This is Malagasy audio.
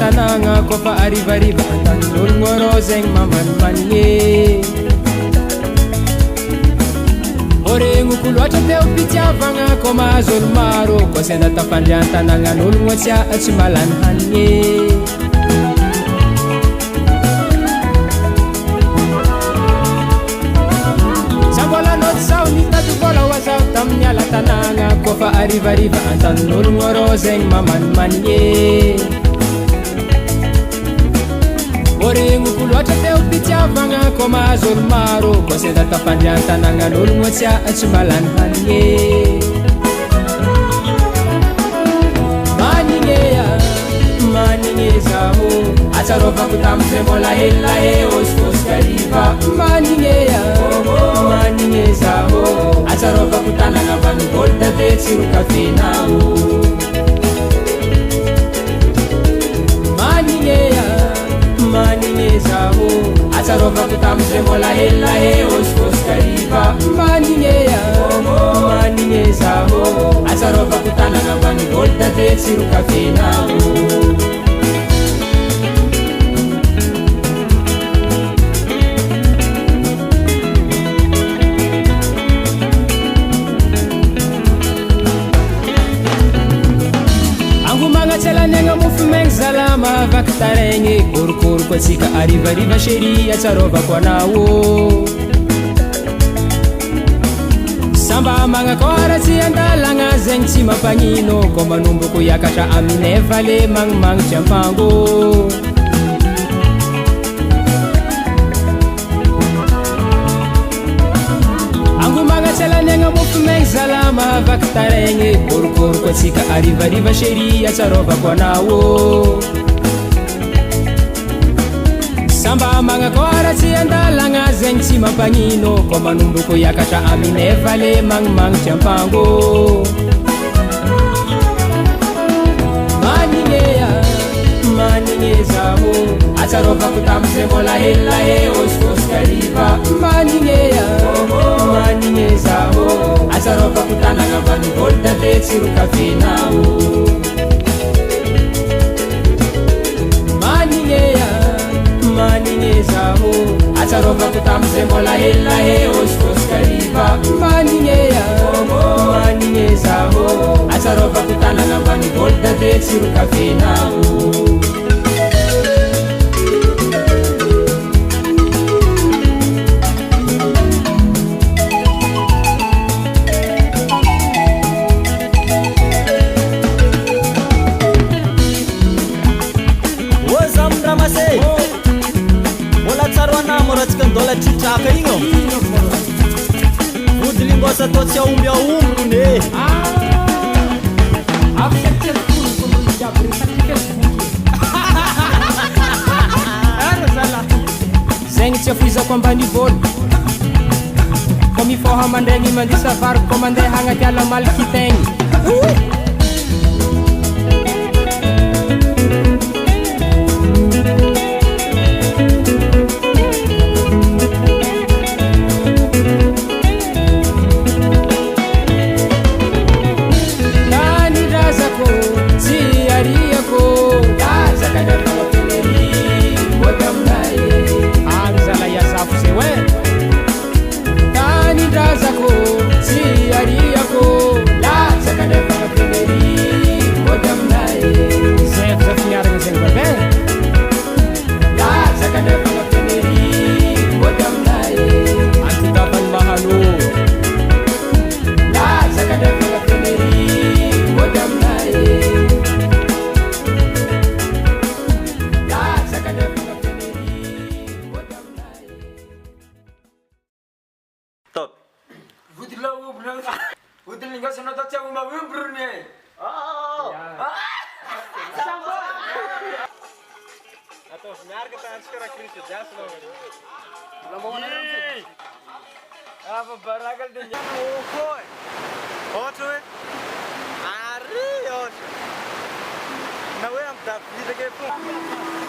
tanagna kofa arivariva antanin'ologno arô zegny mamanimanigny oregnoko loatra teo mpitiavagna ko mahazo olo maro koa senda tafandrian-tanagnan'ologno tsy malany hanigny sambolanoty sao nitady vola hoazaho tamin'ny ala tanagna kofa arivariva antanin'ologno arô zegny mamanimanigny oregnoko loatra teo mpitiavagna ko mahazo olo maro koa senda tafandrian-tanagnan'ologno tsy malany hanigny manigny zaho atsarovako tamizay mbola helahe osikosikariva manigny zaho atsarovako tanagna vanivôly tate tsiro kafenao manigny zaho atsarovako tamizay mbola helahe osikosikariva manigny zaho atsarovako tanagna vanivôly tate tsiro kafenao tselanegna mofomegny zala mahavaky taregny korokoroko atsika arivariva sheri atsarovako anao samba magnakôra tsy andalagna zegny tsy mampagnino ko manomboko hiakatra aminay vale magnimagnitry ampango tselanegna mofomegny zala mahavaky taregny korokoroko atsika arivariva sheri atsarovako anao samba magnakôra tsy andalagna zegny tsy mampagnino ko manomboko hiakatra aminay vale magnimagnitry ampango manigny zaho atsarovako tamizay mbola helahe osikosikariva manigny zaho atsarovako tanagna vanivôly tate tsiro kafenao manigny zaho atsarovako tamizay mbola helahe osikosikariva manigny zaho atsarovako tanagna vanivôly tate tsiro kafenao Chitraka igny vodilingosa atao tsy aomby ne zegny tsy afoizako ambanivôly ko mifôha mandregny mandisa variko ko mandeha agnaty ala malikitegny Baragal din yan. Ohoy! Ocho eh! Ari! Ocho! Nawe ang tap. Hindi na kayo po.